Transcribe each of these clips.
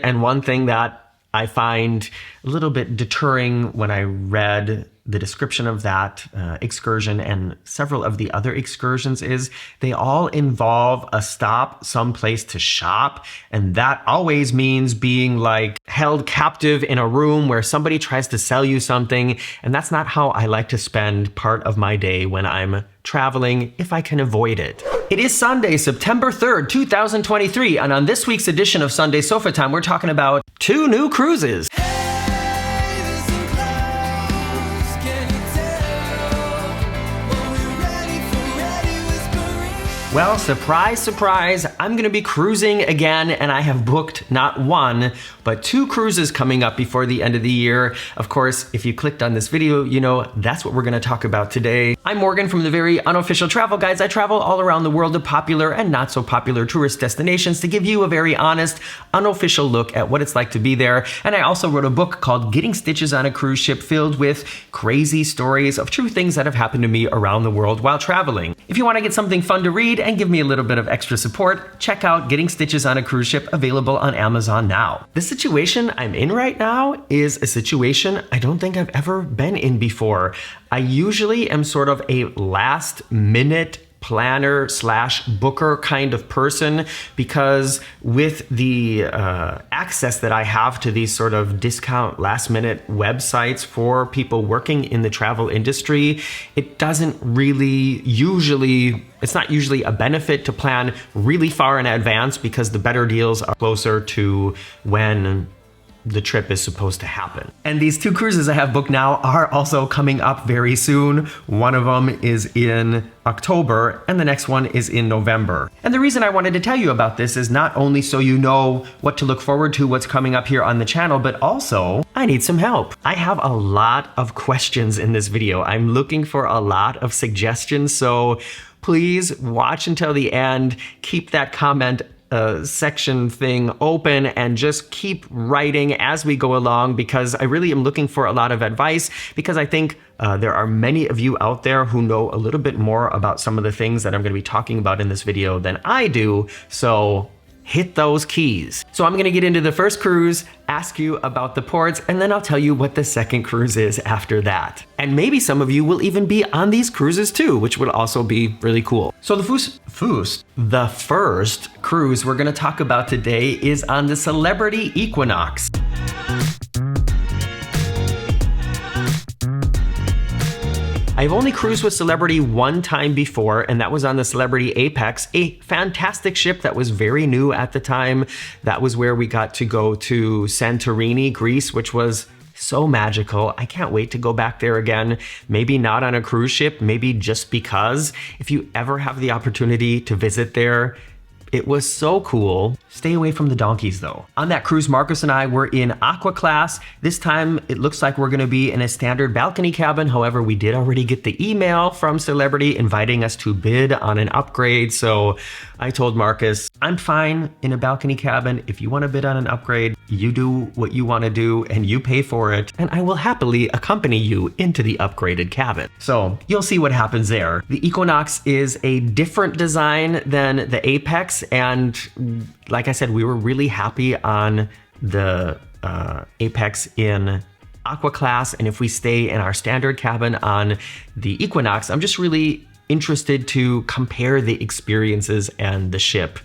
And one thing that I find a little bit deterring when I read the description of that excursion and several of the other excursions is they all involve a stop someplace to shop. And that always means being like held captive in a room where somebody tries to sell you something. And that's not how I like to spend part of my day when I'm traveling, if I can avoid it. It is Sunday, September 3rd, 2023. And on this week's edition of Sunday Sofatime, we're talking about 2 new cruises. Well, surprise, surprise, I'm gonna be cruising again, and I have booked not 1, but 2 cruises coming up before the end of the year. Of course, if you clicked on this video, you know that's what we're gonna talk about today. I'm Morgan from the Very Unofficial Travel Guides. I travel all around the world to popular and not so popular tourist destinations to give you a very honest, unofficial look at what it's like to be there. And I also wrote a book called Getting Stitches on a Cruise Ship, filled with crazy stories of true things that have happened to me around the world while traveling. If you wanna get something fun to read and give me a little bit of extra support, check out Getting Stitches on a Cruise Ship, available on Amazon now. The situation I'm in right now is a situation I don't think I've ever been in before. I usually am sort of a last minute planner / booker kind of person, because with the access that I have to these sort of discount last minute websites for people working in the travel industry, it doesn't really it's not usually a benefit to plan really far in advance, because the better deals are closer to when the trip is supposed to happen. And these 2 cruises I have booked now are also coming up very soon. One of them is in October and the next one is in November. And the reason I wanted to tell you about this is not only so you know what to look forward to, what's coming up here on the channel, but also I need some help. I have a lot of questions in this video. I'm looking for a lot of suggestions, so please watch until the end. Keep that comment section thing open and just keep writing as we go along, because I really am looking for a lot of advice, because I think there are many of you out there who know a little bit more about some of the things that I'm going to be talking about in this video than I do. So hit those keys. So I'm gonna get into the first cruise, ask you about the ports, and then I'll tell you what the second cruise is after that. And maybe some of you will even be on these cruises too, which would also be really cool. So the first cruise we're gonna talk about today is on the Celebrity Equinox. I've only cruised with Celebrity 1 time before, and that was on the Celebrity Apex, a fantastic ship that was very new at the time. That was where we got to go to Santorini, Greece, which was so magical. I can't wait to go back there again. Maybe not on a cruise ship, maybe just because. If you ever have the opportunity to visit there, it was so cool. Stay away from the donkeys though. On that cruise, Marcus and I were in Aqua class. This time, it looks like we're gonna be in a standard balcony cabin. However, we did already get the email from Celebrity inviting us to bid on an upgrade. So I told Marcus, I'm fine in a balcony cabin. If you wanna bid on an upgrade, you do what you wanna do and you pay for it. And I will happily accompany you into the upgraded cabin. So you'll see what happens there. The Equinox is a different design than the Apex. And like I said, we were really happy on the Apex in Aqua class. And if we stay in our standard cabin on the Equinox, I'm just really interested to compare the experiences and the ship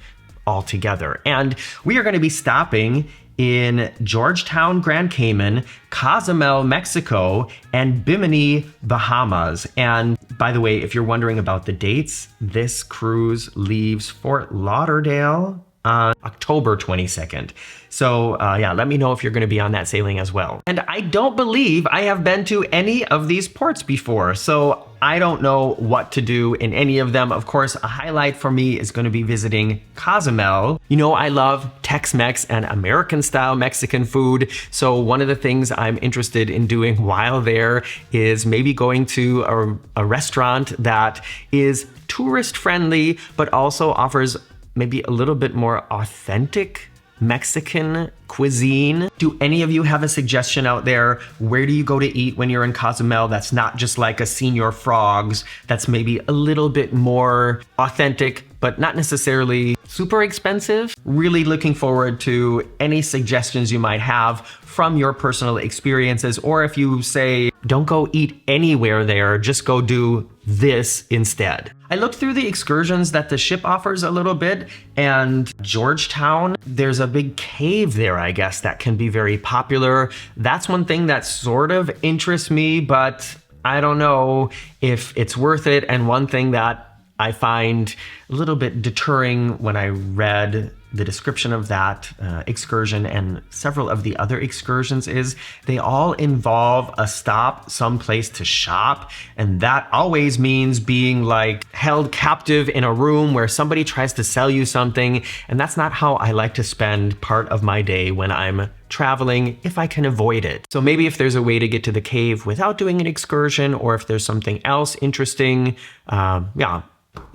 all together. And we are going to be stopping in Georgetown, Grand Cayman, Cozumel, Mexico, and Bimini, Bahamas. And by the way, if you're wondering about the dates, this cruise leaves Fort Lauderdale on October 22nd. So yeah, let me know if you're gonna be on that sailing as well. And I don't believe I have been to any of these ports before, so I don't know what to do in any of them. Of course, a highlight for me is gonna be visiting Cozumel. You know, I love Tex-Mex and American style Mexican food. So one of the things I'm interested in doing while there is maybe going to a restaurant that is tourist friendly, but also offers maybe a little bit more authentic Mexican cuisine. Do any of you have a suggestion out there? Where do you go to eat when you're in Cozumel that's not just like a Senior Frogs, that's maybe a little bit more authentic, but not necessarily super expensive. Really looking forward to any suggestions you might have from your personal experiences, or if you say, don't go eat anywhere there, just go do this instead. I looked through the excursions that the ship offers a little bit, and Georgetown, there's a big cave there, I guess, that can be very popular. That's one thing that sort of interests me, but I don't know if it's worth it. And one thing that I find a little bit deterring when I read the description of that excursion and several of the other excursions is they all involve a stop someplace to shop. And that always means being like held captive in a room where somebody tries to sell you something. And that's not how I like to spend part of my day when I'm traveling, if I can avoid it. So maybe if there's a way to get to the cave without doing an excursion, or if there's something else interesting, yeah.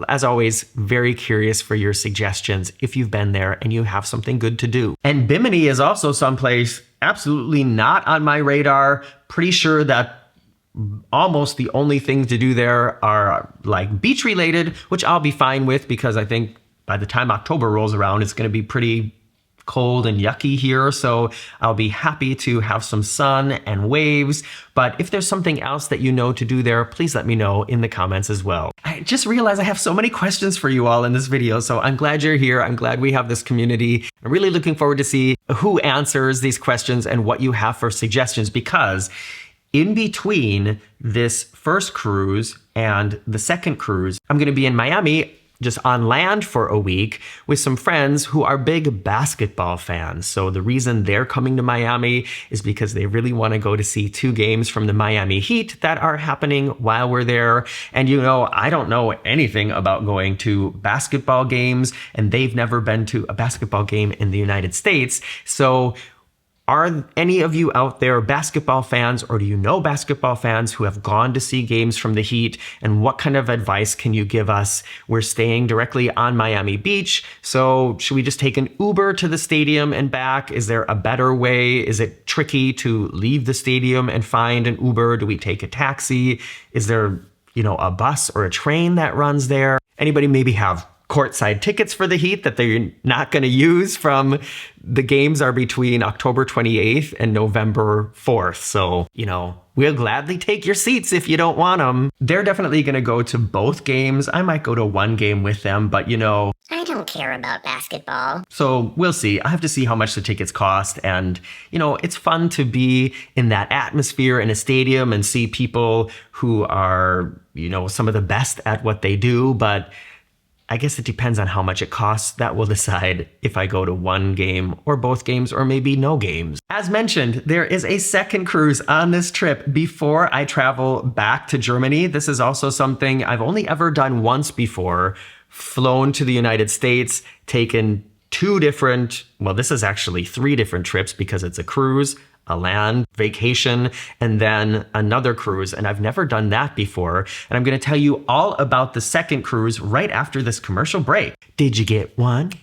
As always, very curious for your suggestions if you've been there and you have something good to do. And Bimini is also someplace absolutely not on my radar. Pretty sure that almost the only things to do there are like beach related, which I'll be fine with because I think by the time October rolls around, it's going to be pretty cold and yucky here, so I'll be happy to have some sun and waves. But if there's something else that you know to do there, please let me know in the comments as well. I just realized I have so many questions for you all in this video, so I'm glad you're here. I'm glad we have this community. I'm really looking forward to see who answers these questions and what you have for suggestions, because in between this first cruise and the second cruise, I'm going to be in Miami just on land for a week with some friends who are big basketball fans. So the reason they're coming to Miami is because they really want to go to see 2 games from the Miami Heat that are happening while we're there. And you know, I don't know anything about going to basketball games, and they've never been to a basketball game in the United States. So are any of you out there basketball fans, or do you know basketball fans who have gone to see games from the Heat? And what kind of advice can you give us? We're staying directly on Miami Beach, so should we just take an Uber to the stadium and back? Is there a better way? Is it tricky to leave the stadium and find an Uber? Do we take a taxi? Is there, you know, a bus or a train that runs there? Anybody maybe have courtside tickets for the Heat that they're not going to use from the games are between October 28th and November 4th. So, you know, we'll gladly take your seats if you don't want them. They're definitely going to go to both games. I might go to one game with them, but you know, I don't care about basketball. So we'll see. I have to see how much the tickets cost. And, you know, it's fun to be in that atmosphere in a stadium and see people who are, you know, some of the best at what they do. But I guess it depends on how much it costs. That will decide if I go to one game or both games or maybe no games. As mentioned, there is a second cruise on this trip before I travel back to Germany. This is also something I've only ever done once before, flown to the United States, taken 2 different, well, this is actually 3 different trips because it's a cruise, a land vacation, and then another cruise. And I've never done that before. And I'm going to tell you all about the second cruise right after this commercial break. Did you get one?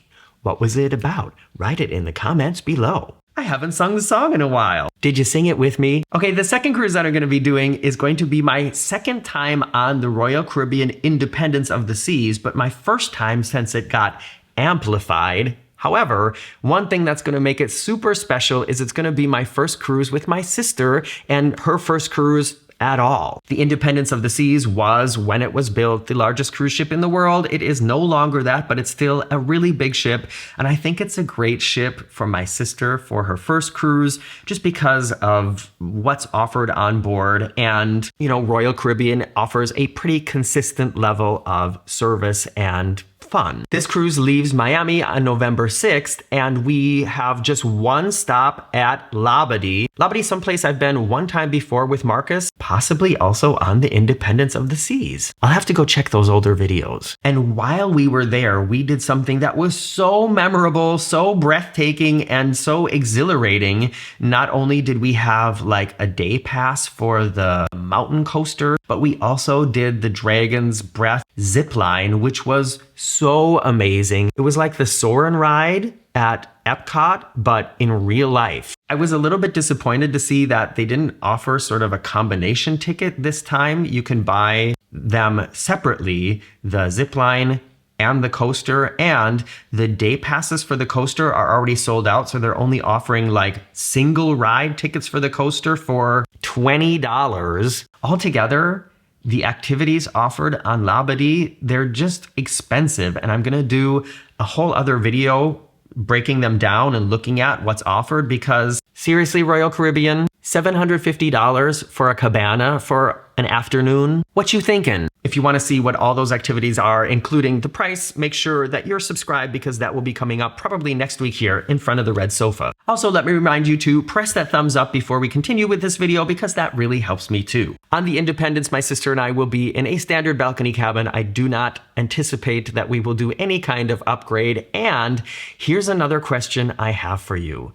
What was it about? Write it in the comments below. I haven't sung the song in a while. Did you sing it with me? Okay, the second cruise that I'm going to be doing is going to be my second time on the Royal Caribbean Independence of the Seas, but my first time since it got amplified. However, one thing that's going to make it super special is it's going to be my first cruise with my sister and her first cruise at all. The Independence of the Seas was, when it was built, the largest cruise ship in the world. It is no longer that, but it's still a really big ship. And I think it's a great ship for my sister for her first cruise, just because of what's offered on board. And, you know, Royal Caribbean offers a pretty consistent level of service and fun. This cruise leaves Miami on November 6th, and we have just one stop at Labadee. Labadee, someplace I've been one time before with Marcus, possibly also on the Independence of the Seas. I'll have to go check those older videos. And while we were there, we did something that was so memorable, so breathtaking, and so exhilarating. Not only did we have like a day pass for the mountain coaster, but we also did the Dragon's Breath zip line, which was so amazing. It was like the Soarin' ride at Epcot, but in real life. I was a little bit disappointed to see that they didn't offer sort of a combination ticket this time. You can buy them separately, the zip line and the coaster, and the day passes for the coaster are already sold out. So they're only offering like single ride tickets for the coaster for $20. Altogether, the activities offered on Labadee, they're just expensive. And I'm gonna do a whole other video breaking them down and looking at what's offered, because seriously, Royal Caribbean, $750 for a cabana for an afternoon? What you thinking? If you want to see what all those activities are, including the price, make sure that you're subscribed, because that will be coming up probably next week here in front of the red sofa. Also, let me remind you to press that thumbs up before we continue with this video, because that really helps me too. On the Independence, my sister and I will be in a standard balcony cabin. I do not anticipate that we will do any kind of upgrade. And here's another question I have for you.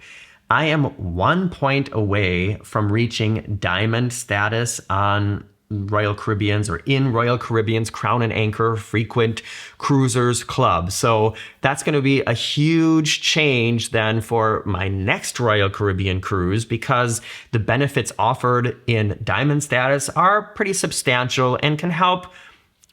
I am 1 point away from reaching diamond status on Royal Caribbean's, or in Royal Caribbean's Crown and Anchor Frequent Cruisers Club. So that's going to be a huge change then for my next Royal Caribbean cruise, because the benefits offered in diamond status are pretty substantial and can help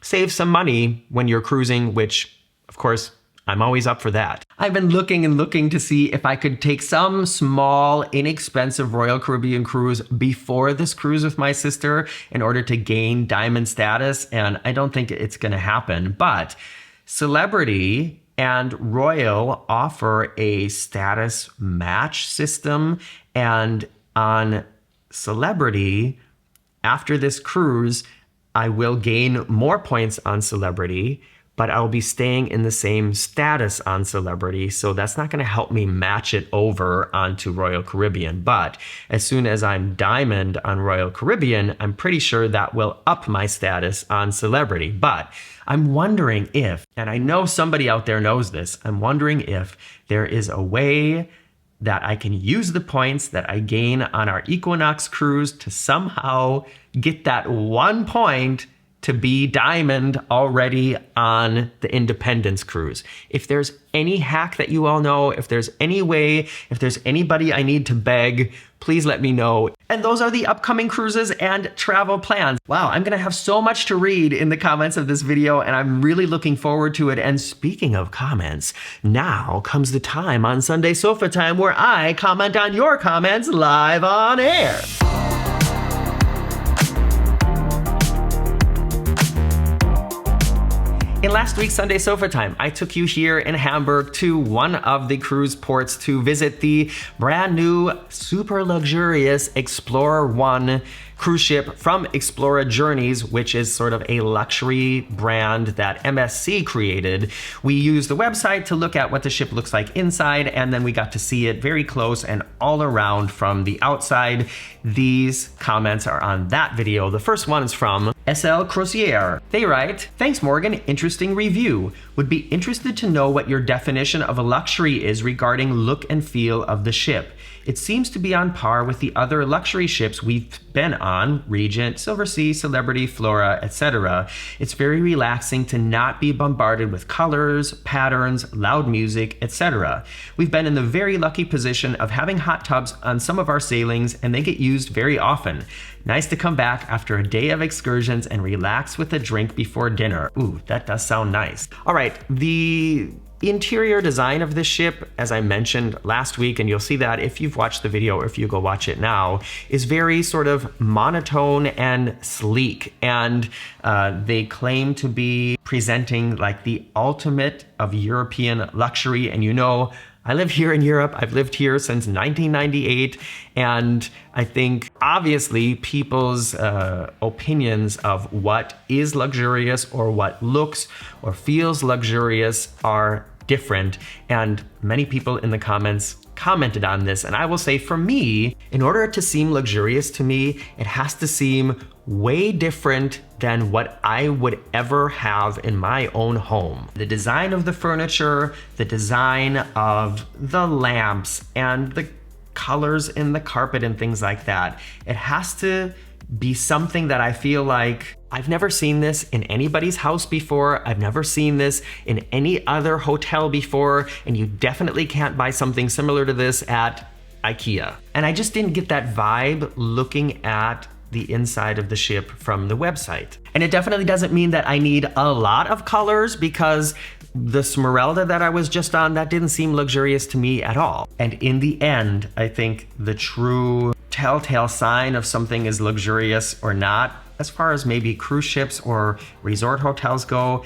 save some money when you're cruising, which of course I'm always up for that. I've been looking and looking to see if I could take some small, inexpensive Royal Caribbean cruise before this cruise with my sister in order to gain diamond status, and I don't think it's gonna happen. But Celebrity and Royal offer a status match system, and on Celebrity, after this cruise, I will gain more points on Celebrity, but I'll be staying in the same status on Celebrity, so that's not gonna help me match it over onto Royal Caribbean. But as soon as I'm diamond on Royal Caribbean, I'm pretty sure that will up my status on Celebrity. But I'm wondering if, and I know somebody out there knows this, I'm wondering if there is a way that I can use the points that I gain on our Equinox cruise to somehow get that 1 point to be diamond already on the Independence cruise. If there's any hack that you all know, if there's any way, if there's anybody I need to beg, please let me know. And those are the upcoming cruises and travel plans. Wow, I'm gonna have so much to read in the comments of this video, and I'm really looking forward to it. And speaking of comments, now comes the time on Sunday Sofa Time where I comment on your comments live on air. In last week's Sunday Sofa Time, I took you here in Hamburg to one of the cruise ports to visit the brand new, super luxurious Explorer One cruise ship from Explora Journeys, which is sort of a luxury brand that MSC created. We used the website to look at what the ship looks like inside, and then we got to see it very close and all around from the outside. These comments are on that video. The first one is from SL Crozier. They write, "Thanks Morgan, interesting review. Would be interested to know what your definition of a luxury is regarding look and feel of the ship. It seems to be on par with the other luxury ships we've been on, Regent, Silversea, Celebrity, Flora, etc. It's very relaxing to not be bombarded with colors, patterns, loud music, etc. We've been in the very lucky position of having hot tubs on some of our sailings, and they get used very often. Nice to come back after a day of excursions and relax with a drink before dinner." Ooh, that does sound nice. All right, the interior design of this ship, as I mentioned last week, and you'll see that if you've watched the video or if you go watch it now, is very sort of monotone and sleek. And they claim to be presenting like the ultimate of European luxury. And you know, I live here in Europe. I've lived here since 1998. And I think obviously people's opinions of what is luxurious or what looks or feels luxurious are different. And many people in the comments commented on this. And I will say, for me, in order to seem luxurious to me, it has to seem way different than what I would ever have in my own home. The design of the furniture, the design of the lamps, and the colors in the carpet and things like that. It has to be something that I feel like I've never seen this in anybody's house before. I've never seen this in any other hotel before, and you definitely can't buy something similar to this at IKEA. And I just didn't get that vibe looking at the inside of the ship from the website. And it definitely doesn't mean that I need a lot of colors, because the Smeralda that I was just on, that didn't seem luxurious to me at all. And in the end, I think the true telltale sign of something is luxurious or not, as far as maybe cruise ships or resort hotels go,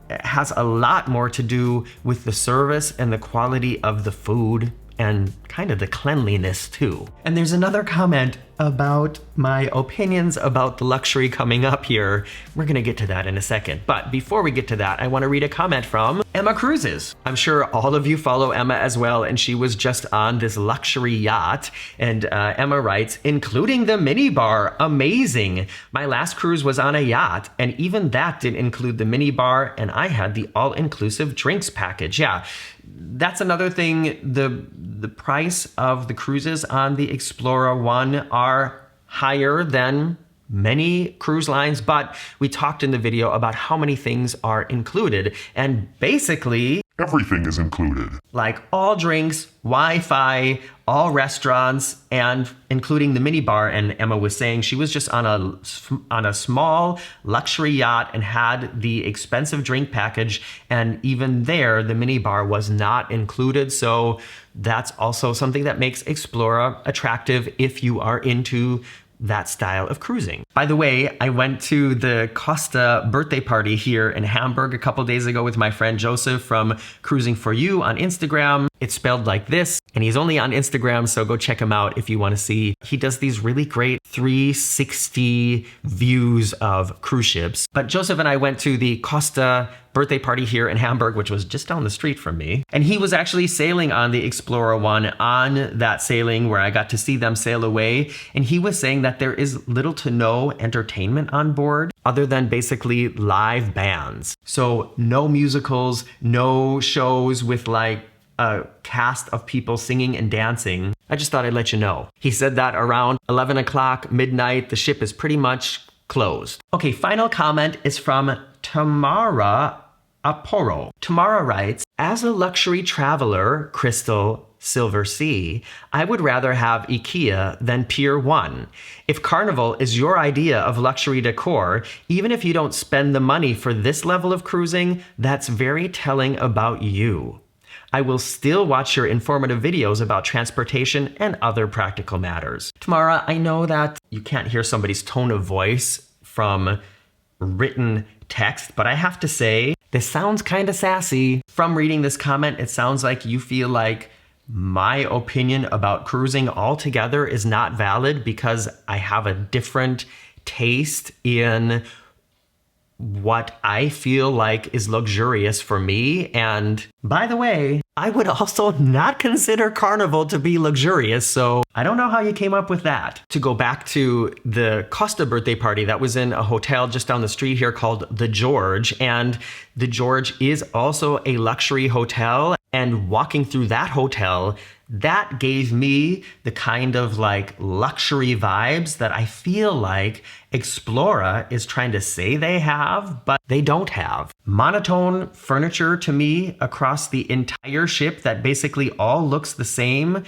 has a lot more to do with the service and the quality of the food and kind of the cleanliness too. And there's another comment about my opinions about the luxury coming up here. We're gonna get to that in a second. But before we get to that, I wanna read a comment from Emma Cruises. I'm sure all of you follow Emma as well, and she was just on this luxury yacht. And Emma writes, including the mini bar, amazing. My last cruise was on a yacht, and even that didn't include the mini bar, and I had the all-inclusive drinks package. Yeah, that's another thing. The price of the cruises on the Explorer One are higher than many cruise lines, but we talked in the video about how many things are included, and basically everything is included. Like all drinks, Wi-Fi, all restaurants, and including the minibar. And Emma was saying she was just on a small luxury yacht and had the expensive drink package, and even there the minibar was not included. So that's also something that makes Explora attractive if you are into that style of cruising. By the way, I went to the Costa birthday party here in Hamburg a couple days ago with my friend Joseph from Cruising for You on Instagram. It's spelled like this, and he's only on Instagram, so go check him out if you want to see. He does these really great 360 views of cruise ships. But Joseph and I went to the Costa birthday party here in Hamburg, which was just down the street from me. And he was actually sailing on the Explorer One on that sailing where I got to see them sail away. And he was saying that there is little to no entertainment on board other than basically live bands. So no musicals, no shows with like a cast of people singing and dancing. I just thought I'd let you know. He said that around 11 o'clock, midnight, the ship is pretty much closed. Okay, final comment is from Tamara Aporo. Tamara writes, as a luxury traveler, Crystal Silver Sea, I would rather have IKEA than Pier 1. If Carnival is your idea of luxury decor, even if you don't spend the money for this level of cruising, that's very telling about you. I will still watch your informative videos about transportation and other practical matters. Tamara, I know that you can't hear somebody's tone of voice from written text, but I have to say, this sounds kind of sassy. From reading this comment, it sounds like you feel like my opinion about cruising altogether is not valid because I have a different taste in what I feel like is luxurious for me. And by the way, I would also not consider Carnival to be luxurious, so I don't know how you came up with that. To go back to the Costa birthday party, that was in a hotel just down the street here called The George, and The George is also a luxury hotel, and walking through that hotel, that gave me the kind of like luxury vibes that I feel like Explora is trying to say they have, but they don't have. Monotone furniture to me across the entire ship that basically all looks the same.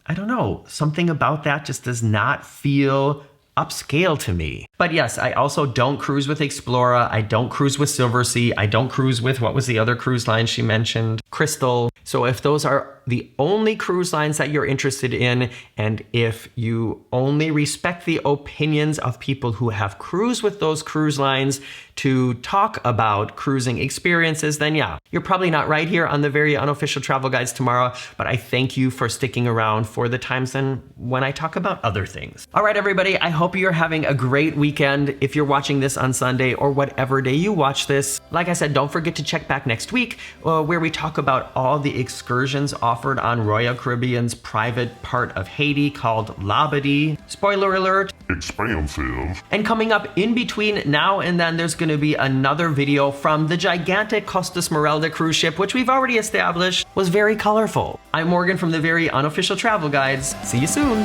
I don't know, something about that just does not feel upscale to me. But yes, I also don't cruise with Explora. I don't cruise with Silversea. I don't cruise with, what was the other cruise line she mentioned? Crystal. So if those are the only cruise lines that you're interested in, and if you only respect the opinions of people who have cruised with those cruise lines to talk about cruising experiences, then yeah, you're probably not right here on the Very Unofficial Travel Guides tomorrow, but I thank you for sticking around for the times then when I talk about other things. All right, everybody, I hope you're having a great weekend. If you're watching this on Sunday or whatever day you watch this, like I said, don't forget to check back next week where we talk about all the excursions offered on Royal Caribbean's private part of Haiti called Labadee. Spoiler alert. Expansive. And coming up in between now and then, there's going to be another video from the gigantic Costa Smeralda cruise ship, which we've already established was very colorful. I'm Morgan from the Very Unofficial Travel Guides. See you soon.